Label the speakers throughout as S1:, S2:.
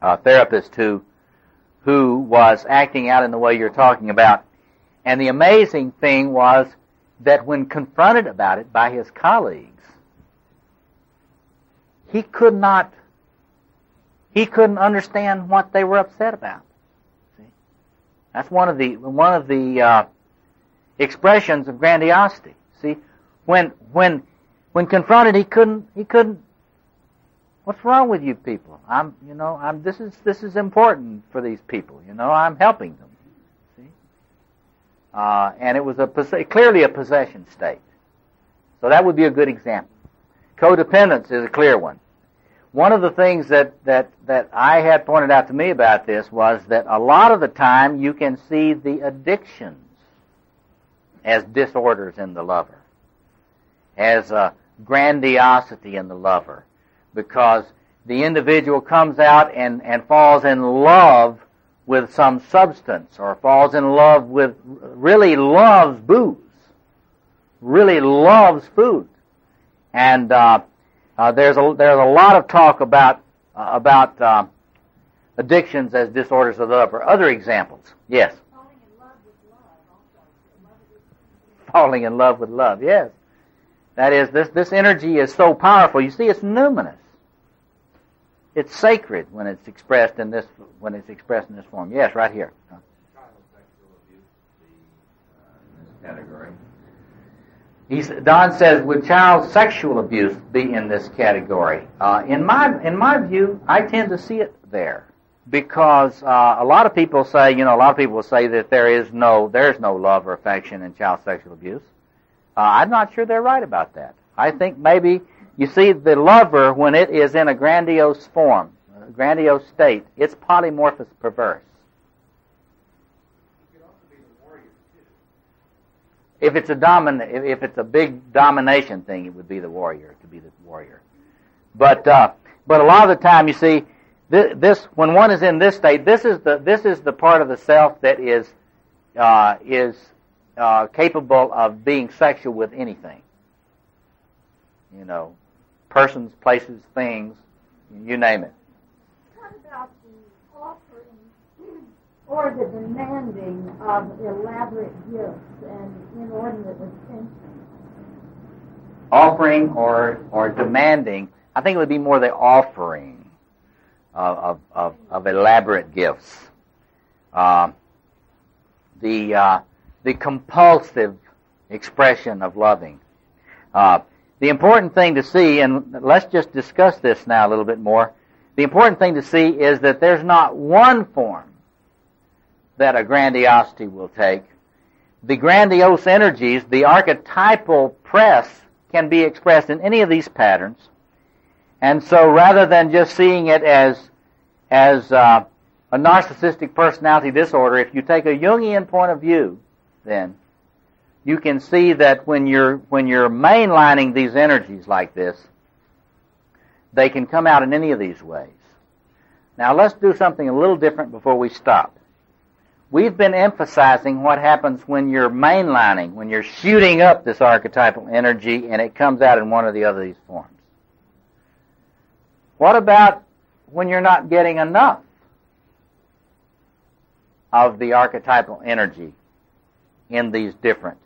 S1: therapist who was acting out in the way you're talking about. And the amazing thing was that when confronted about it by his colleagues, he couldn't understand what they were upset about. See? That's one of the expressions of grandiosity. See, when confronted, he couldn't. What's wrong with you people? This is important for these people. I'm helping them. See, and it was clearly a possession state. So that would be a good example. Codependence is a clear one. One of the things that I had pointed out to me about this was that a lot of the time you can see the addictions as disorders in the lover, as a grandiosity in the lover, because the individual comes out and falls in love with some substance, or falls in love with, really loves booze, really loves food. And there's a lot of talk about addictions as disorders of the lover. Other examples? Yes.
S2: Falling in love with love also.
S1: Falling in love with love, yes. That is, this energy is so powerful. You see, it's numinous. It's sacred when it's expressed in this form. Yes, right here.
S3: Child sexual abuse in this category.
S1: Don says, would child sexual abuse be in this category? In my view, I tend to see it there, because a lot of people say, will say that there's no love or affection in child sexual abuse. I'm not sure they're right about that. I think maybe, you see, the lover, when it is in a grandiose form, a grandiose state, it's polymorphous perverse.
S3: It could also be the warrior too.
S1: If it's a big domination thing, it would be the warrior. It could be the warrior. But a lot of the time, you see, this when one is in this state, this is the part of the self that is capable of being sexual with anything. Persons, places, things, you name it.
S2: What about the offering or the demanding of elaborate gifts and inordinate attention?
S1: Offering or demanding, I think it would be more the offering of elaborate gifts. The compulsive expression of loving. The important thing to see, and let's just discuss this now a little bit more, the important thing to see is that there's not one form that a grandiosity will take. The grandiose energies, the archetypal press, can be expressed in any of these patterns. And so rather than just seeing it as a narcissistic personality disorder, if you take a Jungian point of view, then you can see that when you're mainlining these energies like this, they can come out in any of these ways. Now let's do something a little different before we stop. We've been emphasizing what happens when you're mainlining, when you're shooting up this archetypal energy and it comes out in one or the other of these forms. What about when you're not getting enough of the archetypal energy in these different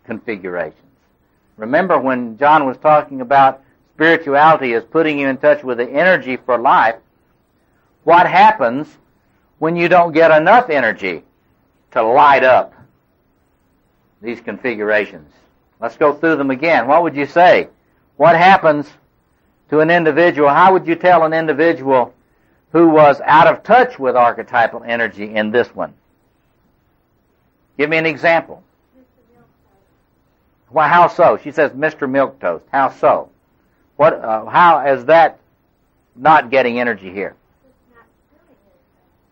S1: configurations? Remember when John was talking about spirituality as putting you in touch with the energy for life, what happens when you don't get enough energy to light up these configurations? Let's go through them again. What would you say? What happens to an individual? How would you tell an individual who was out of touch with archetypal energy in this one? Give me an example. Well, how so? She says, Mr. Milquetoast. How so? How is that not getting energy here?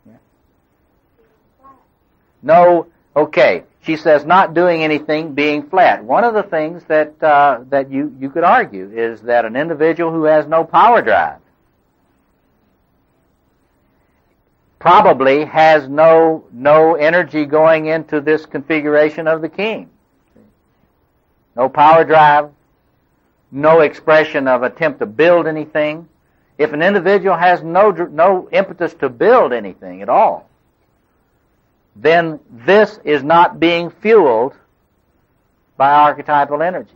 S1: Yeah. No, okay. She says not doing anything, being flat. One of the things that you could argue is that an individual who has no power drive probably has no energy going into this configuration of the king. No power drive, no expression of attempt to build anything. If an individual has no impetus to build anything at all, then this is not being fueled by archetypal energy.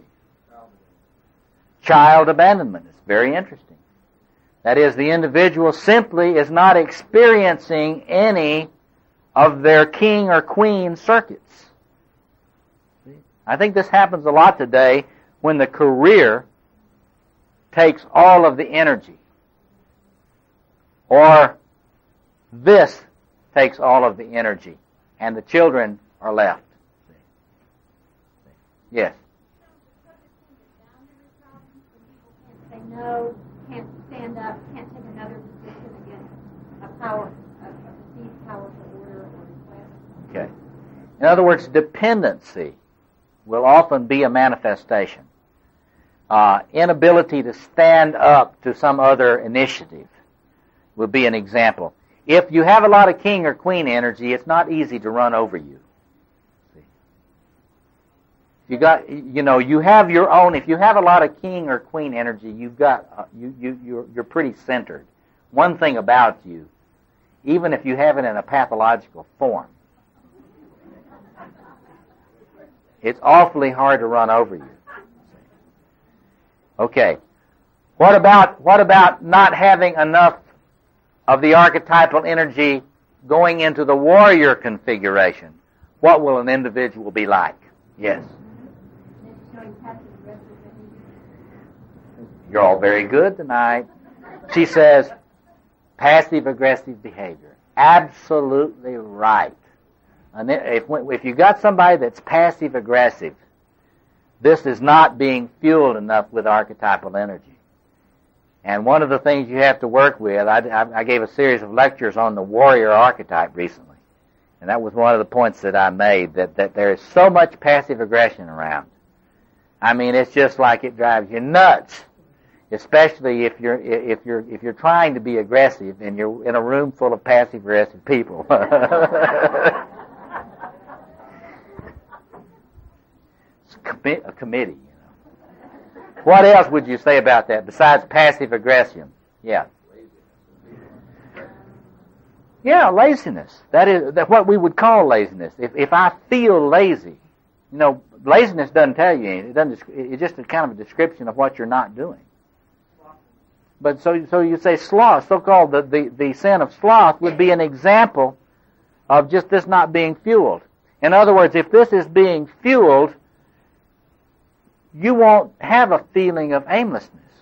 S1: Child abandonment is very interesting. That is, the individual simply is not experiencing any of their king or queen circuits. I think this happens a lot today when the career takes all of the energy, or this takes all of the energy, and the children are left. Yes?
S2: Say no, can't stand up, can't take another position against a perceived powerful order or request.
S1: Okay. In other words, dependency will often be a manifestation. Inability to stand up to some other initiative would be an example. If you have a lot of king or queen energy, it's not easy to run over you. You have your own. If you have a lot of king or queen energy, you're pretty centered. One thing about you, even if you have it in a pathological form, it's awfully hard to run over you. Okay. What about not having enough of the archetypal energy going into the warrior configuration? What will an individual be like? Yes. You're all very good tonight. She says, passive-aggressive behavior. Absolutely right. And if you got somebody that's passive-aggressive, this is not being fueled enough with archetypal energy. And one of the things you have to work with, I gave a series of lectures on the warrior archetype recently, and that was one of the points that I made, that there is so much passive aggression around. I mean, it's just like it drives you nuts, especially if you're trying to be aggressive and you're in a room full of passive aggressive people. It's a committee. What else would you say about that besides passive aggression? Yeah. Yeah, laziness. That's what we would call laziness. If I feel lazy, laziness doesn't tell you anything. It's just a kind of a description of what you're not doing. But so you say sloth, so-called the sin of sloth would be an example of just this not being fueled. In other words, if this is being fueled, you won't have a feeling of aimlessness,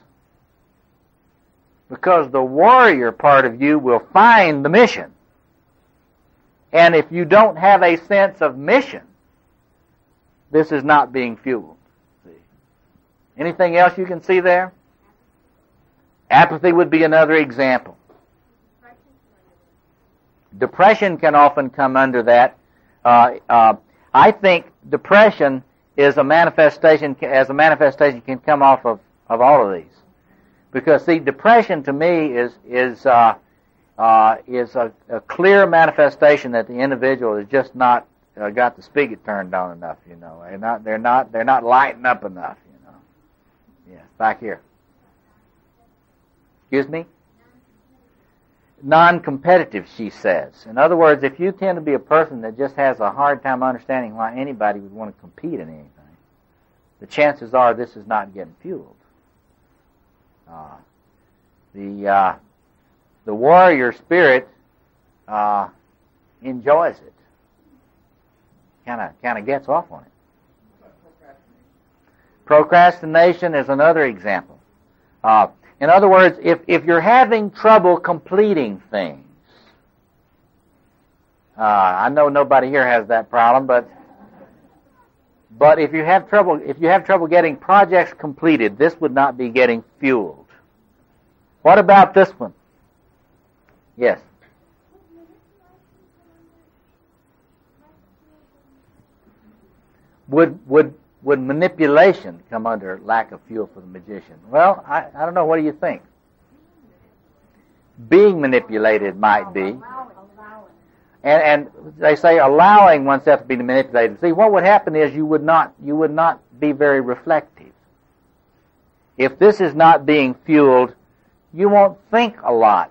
S1: because the warrior part of you will find the mission. And if you don't have a sense of mission, this is not being fueled. See? Anything else you can see there? Apathy would be another example. Depression can often come under that. I think depression is a manifestation can come off of all of these, because see, depression to me is a clear manifestation that the individual is just not got the spigot turned on enough. They're not lighting up enough. Yes, back here. Excuse me. Non-competitive, she says. In other words, if you tend to be a person that just has a hard time understanding why anybody would want to compete in anything, the chances are this is not getting fueled. The warrior spirit enjoys it. Kind of gets off on it. Procrastination is another example. In other words, if you're having trouble completing things, I know nobody here has that problem, but if you have trouble getting projects completed, this would not be getting fueled. What about this one? Yes. Would manipulation come under lack of fuel for the magician? Well, I don't know. What do you think? Being manipulated might be. And they say allowing oneself to be manipulated. See, what would happen is you would not be very reflective. If this is not being fueled, You won't think a lot.